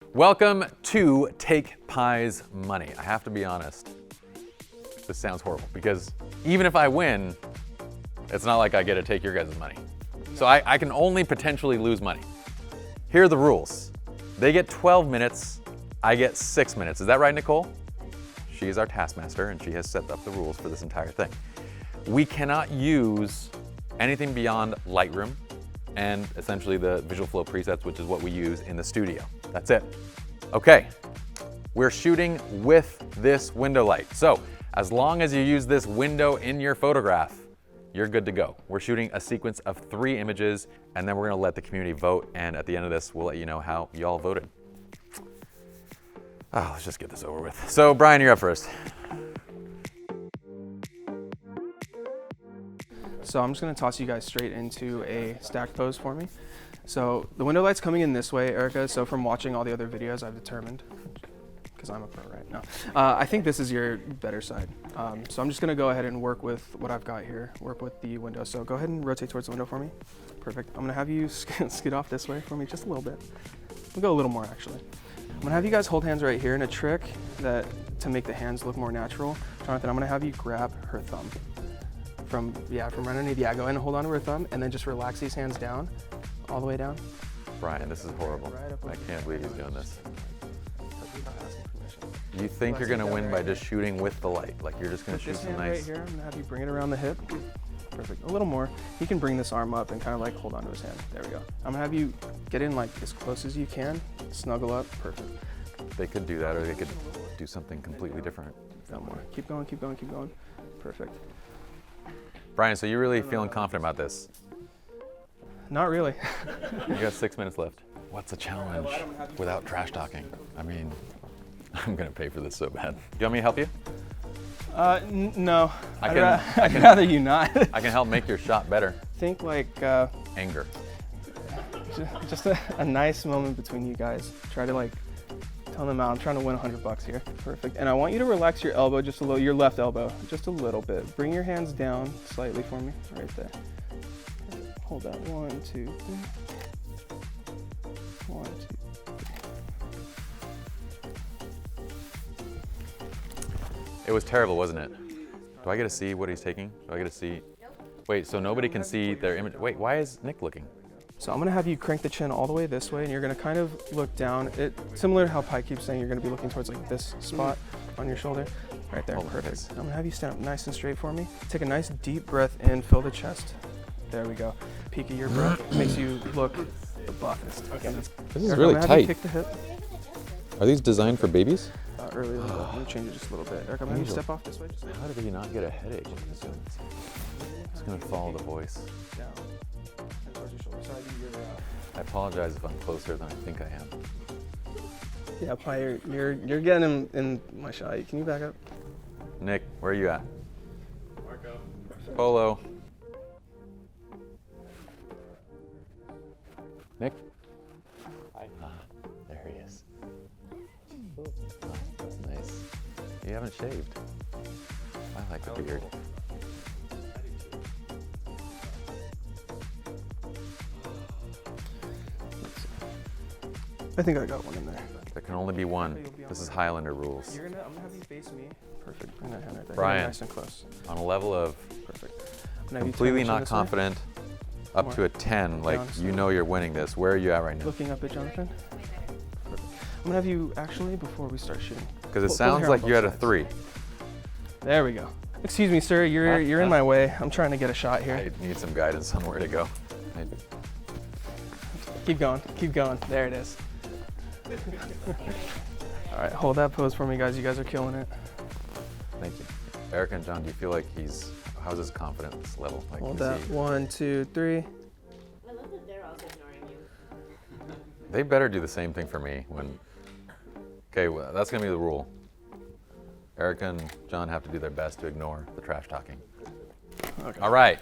Welcome to Take Pie's Money. I have to be honest, this sounds horrible because even if I win, it's not like I get to take your guys' money. So I can only potentially lose money. Here are the rules. They get 12 minutes, I get 6 minutes. Is that right, Nicole? She is our taskmaster and she has set up the rules for this entire thing. We cannot use anything beyond Lightroom and essentially the visual flow presets, which is what we use in the studio. That's it. Okay, we're shooting with this window light. So as long as you use this window in your photograph, you're good to go. We're shooting a sequence of 3 images and then we're gonna let the community vote. And at the end of this, we'll let you know how y'all voted. Oh, let's just get this over with. So Brian, you're up first. So I'm just gonna toss you guys straight into a stack pose for me. So the window light's coming in this way, Erica. So from watching all the other videos, I've determined, because I'm a pro, right? No, I think this is your better side. So I'm just gonna go ahead and work with what I've got here, work with the window. So go ahead and rotate towards the window for me. Perfect. I'm gonna have you skid off this way for me just a little bit. We'll go a little more actually. I'm gonna have you guys hold hands right here, and a trick that to make the hands look more natural, Jonathan, I'm gonna have you grab her thumb. From right underneath, go ahead and hold on to her thumb, and then just relax these hands down, all the way down. Brian, this is horrible. I can't believe he's doing this. You think you're gonna win by just shooting with the light, like you're just gonna shoot some nice. Right here, I'm gonna have you bring it around the hip. Perfect, a little more. He can bring this arm up and kind of like hold on to his hand. There we go. I'm gonna have you get in like as close as you can, snuggle up, perfect. They could do that, or they could do something completely different. No more, keep going, keep going, keep going. Perfect. Brian, so you're really feeling confident about this? Not really. You got 6 minutes left. What's the challenge without trash talking? I mean, I'm gonna pay for this so bad. Do you want me to help you? No. I'd rather you not. I can help make your shot better. Think like anger. Just a nice moment between you guys. Try to like tell them out. I'm trying to win $100 here. Perfect. And I want you to relax your elbow just a little, your left elbow, just a little bit. Bring your hands down slightly for me, right there. Hold that. 1, 2, 3. 1, 2, 3. It was terrible, wasn't it? Do I get to see what he's taking? Do I get to see? Wait, so nobody can see their image. Wait, why is Nick looking? So I'm gonna have you crank the chin all the way this way, and you're gonna kind of look down. Similar to how Pi keeps saying, you're gonna be looking towards like this spot on your shoulder. Right there, perfect. I'm gonna have you stand up nice and straight for me. Take a nice deep breath in, fill the chest. There we go. Peak of your breath makes you look the buffest. Okay, this is really tight. Kick the hip. Are these designed for babies? Earlier, let me change it just a little bit. Eric, I'm gonna have you step off this way. How did he not get a headache? Just gonna follow the voice. Down. And towards your shoulder. I apologize if I'm closer than I think I am. Yeah, Pi, you're getting him in my shot. Can you back up? Nick, where are you at? Marco. Polo. Nick? Hi. There he is. Oh, that's nice. You haven't shaved. I like the beard. I think I got one in there. There can only be one. This is Highlander rules. I'm gonna have you face me. Perfect. Bring that hand right there. Brian, nice and close. On a level of Perfect. completely not confident, up to a 10, like you know you're winning this. Where are you at right now? Looking up at Jonathan. Perfect. I'm gonna have you actually, before we start shooting. Because it sounds like you're at a 3. There we go. Excuse me, sir. You're in my way. I'm trying to get a shot here. I need some guidance on where to go. Keep going. Keep going. There it is. All right, hold that pose for me, guys. You guys are killing it. Thank you. Eric and John, do you feel like how's his confidence level? Like, hold that. 1, 2, 3. I love that they're also ignoring you. They better do the same thing for me okay, well, that's gonna be the rule. Eric and John have to do their best to ignore the trash talking. Okay. All right.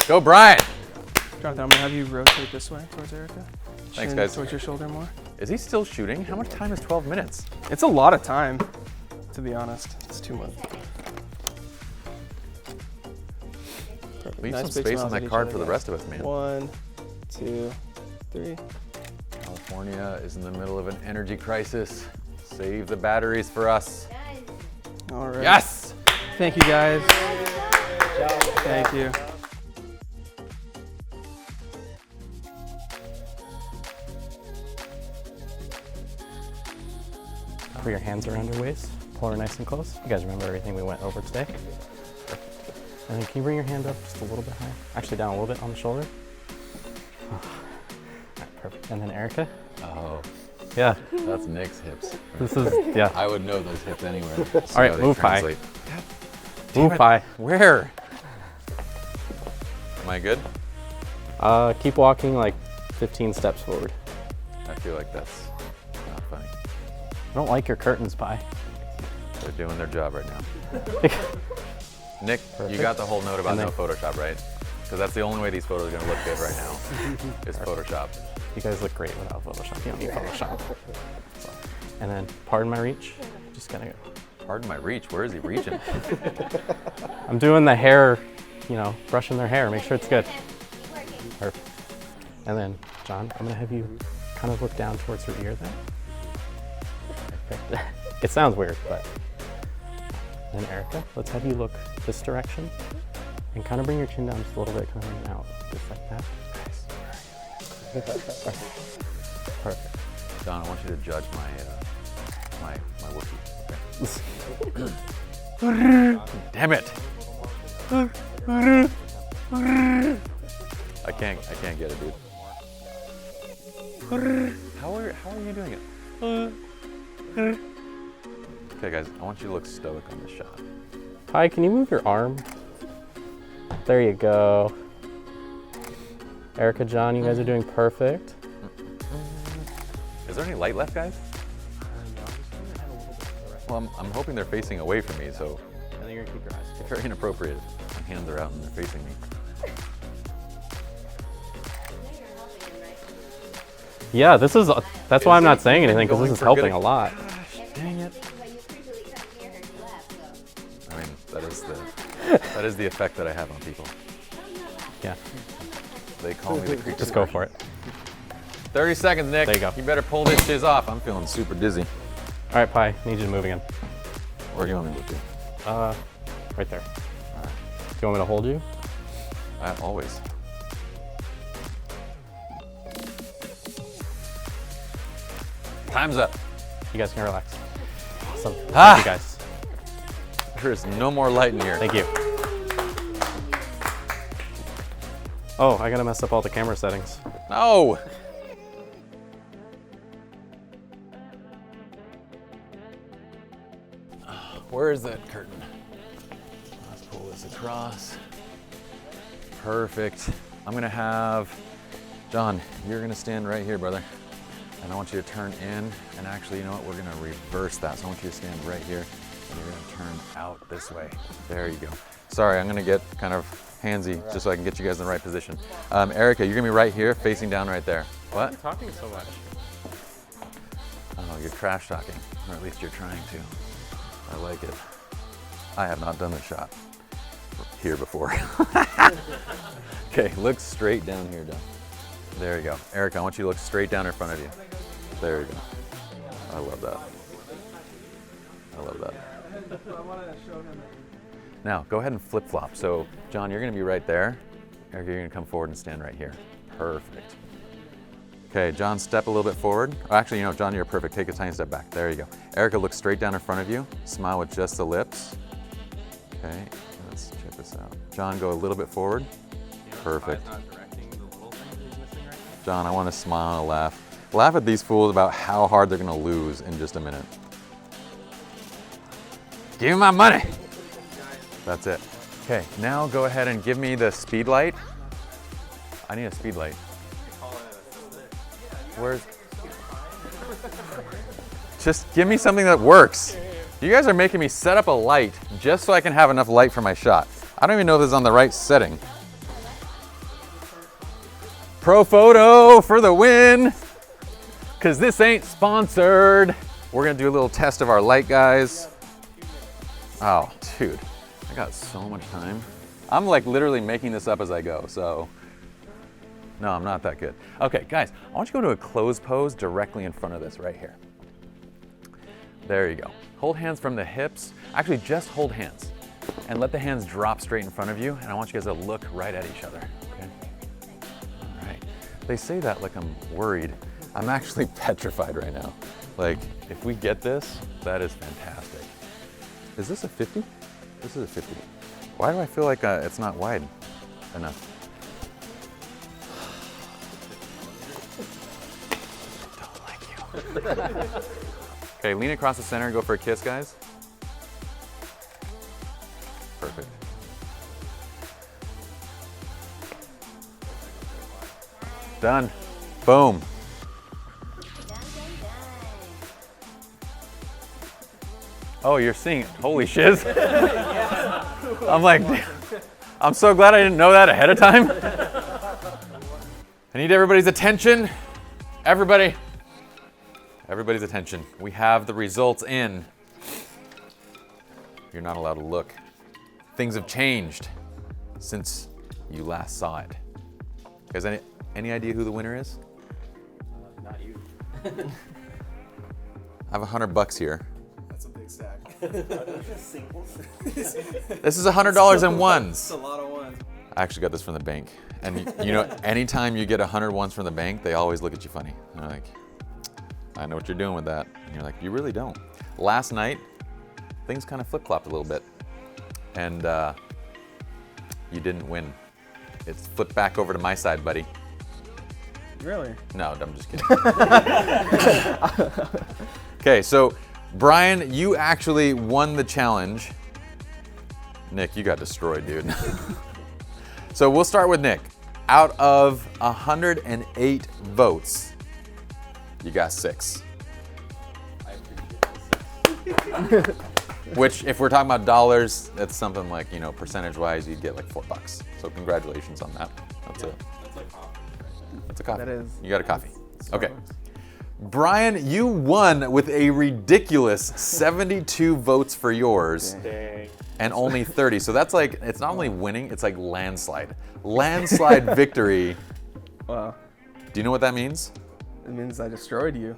Go, Brian. Jonathan, I'm gonna have you rotate this way towards Erica. Thanks, guys. Towards your shoulder more. Is he still shooting? How much time is 12 minutes? It's a lot of time, to be honest. It's too much. Perfect. Leave Nice some big space on smiles that at each card other, for the guys. rest of us, man. 1, 2, 3. Okay. California is in the middle of an energy crisis. Save the batteries for us. Guys, All right. Yes! Thank you, guys. Thank you. Put your hands around your waist. Pull her nice and close. You guys remember everything we went over today? Perfect. And then can you bring your hand up just a little bit higher? Actually, down a little bit on the shoulder. All right, perfect. And then Erica. Oh, Yeah. that's Nick's hips. This is, yeah. I would know those hips anywhere. All right, move high. Move high. Where? Am I good? Keep walking like 15 steps forward. I feel like that's not funny. I don't like your curtains, Pi. They're doing their job right now. Nick, you got the whole note about And no then- Photoshop, right? Because that's the only way these photos are gonna look good right now, is Photoshop. You guys look great without Photoshop. You don't need Photoshop. So, and then, pardon my reach. Just gonna go. Pardon my reach, where is he reaching? I'm doing the hair, you know, brushing their hair. Make sure it's good. keep working. Perfect. And then, John, I'm gonna have you kind of look down towards her ear there. Perfect. It sounds weird, but. Then Erica, let's have you look this direction and kind of bring your chin down just a little bit, kind of bring it out, just like that. Perfect. Don, I want you to judge my Wookiee. Okay. Damn it! I can't get it, dude. How are you doing it? Okay, guys, I want you to look stoic on this shot. Hi, can you move your arm? There you go. Erica, John, you guys are doing perfect. Is there any light left, guys? Well, I'm hoping they're facing away from me, so I think you're gonna keep your eyes it's very inappropriate. My hands are out and they're facing me. Yeah, this is, that's why I'm not Is saying it anything, because going this is for helping good? a lot. Dang it. But you usually come near her, she laughs, so. I mean, that is the effect that I have on people. Yeah, They call me the creature. just go for it. 30 seconds, Nick. There you go. You better pull this shiz off. I'm feeling super dizzy. All right, Pi, need you to move again. Where do you want me to look to? Right there. Do you want me to hold you? Always. Time's up. You guys can relax. Awesome. Ah! Thank you guys. There's no more light in here. Thank you. Oh, I gotta mess up all the camera settings. No! Where is that curtain? Let's pull this across. Perfect. I'm gonna have, John, you're gonna stand right here, brother. And I want you to turn in, and actually, you know what, we're gonna reverse that. So I want you to stand right here, and you're gonna turn out this way. There you go. Sorry, I'm gonna get kind of handsy, just so I can get you guys in the right position. Erica, you're gonna be right here, facing down right there. What? Talking so much. Oh, you're trash talking, or at least you're trying to. I like it. I have not done this shot here before. Okay, look straight down here, Don. There you go. Erica, I want you to look straight down in front of you. There you go. I love that. I love that. Now, go ahead and flip-flop. So, John, you're gonna be right there. Erica, you're gonna come forward and stand right here. Perfect. Okay, John, step a little bit forward. Oh, actually, you know, John, you're perfect. Take a tiny step back. There you go. Erica, look straight down in front of you. Smile with just the lips. Okay, let's check this out. John, go a little bit forward. Perfect. John, I want to smile and laugh. Laugh at these fools about how hard they're gonna lose in just a minute. Give me my money. That's it. Okay, now go ahead and give me the speed light. I need a speed light. Where's? Just give me something that works. You guys are making me set up a light just so I can have enough light for my shot. I don't even know if this is on the right setting. Pro Photo for the win. Cause this ain't sponsored. We're gonna do a little test of our light, guys. Oh, dude, I got so much time. I'm like literally making this up as I go, so. No, I'm not that good. Okay, guys, I want you to go to a closed pose directly in front of this right here. There you go. Hold hands from the hips. Actually, just hold hands and let the hands drop straight in front of you. And I want you guys to look right at each other, okay? All right. They say that like I'm worried. I'm actually petrified right now. Like, if we get this, that is fantastic. Is this a 50? This is a 50. Why do I feel like it's not wide enough? I don't like you. Okay, lean across the center and go for a kiss, guys. Perfect. Done. Boom. Oh, you're seeing it. Holy shiz. I'm like, I'm so glad I didn't know that ahead of time. I need everybody's attention. Everybody's attention. We have the results in. You're not allowed to look. Things have changed since you last saw it. Guys, any idea who the winner is? Not you. I have $100 here. That's a big stack. This is $100 in ones. That's a lot of ones. I actually got this from the bank. And you know, anytime you get 100 ones from the bank, they always look at you funny. They're like, I know what you're doing with that. And you're like, you really don't. Last night, things kind of flip-flopped a little bit. And you didn't win. It's flipped back over to my side, buddy. Really? No, I'm just kidding. Okay, so Brian, you actually won the challenge. Nick, you got destroyed, dude. So we'll start with Nick. Out of 108 votes, you got 6. Which, if we're talking about dollars, that's something like, you know, percentage-wise, you'd get like $4. So congratulations on that. That's That's a coffee. That is. You got a coffee. Okay. Brian, you won with a ridiculous 72 votes for yours. Dang. And only 30. So that's like, it's not only winning, it's like landslide. Landslide victory. Wow. Do you know what that means? It means I destroyed you.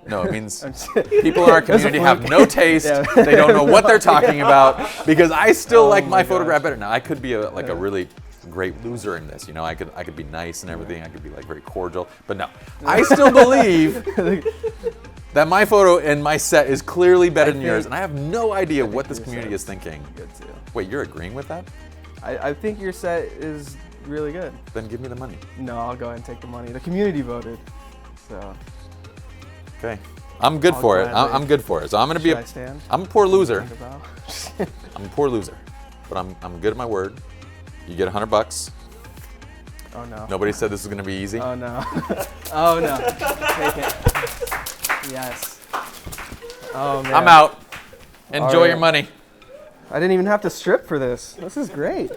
No, it means I'm just- people in our community have no taste. Yeah. They don't know what they're talking about because I still like my my photograph better. Now I could be a really great loser in this. You know, I could be nice and everything. I could be like very cordial, but no, I still believe that my photo and my set is clearly better than yours, and I have no idea what this your community is set's thinking. Good too. Wait, you're agreeing with that? I think your set is really good. Then give me the money. No, I'll go ahead and take the money. The community voted. So Okay, I'm good I'll for it. gladly- I'm good for it. So I'm gonna be should I stand? I'm a poor loser. Think about- I'm a poor loser, but I'm good at my word. You get $100. Oh no. Nobody said this was gonna be easy. Oh no. Oh no. Take it. Yes. Oh man. I'm out. Enjoy All right. your money. I didn't even have to strip for this. This is great.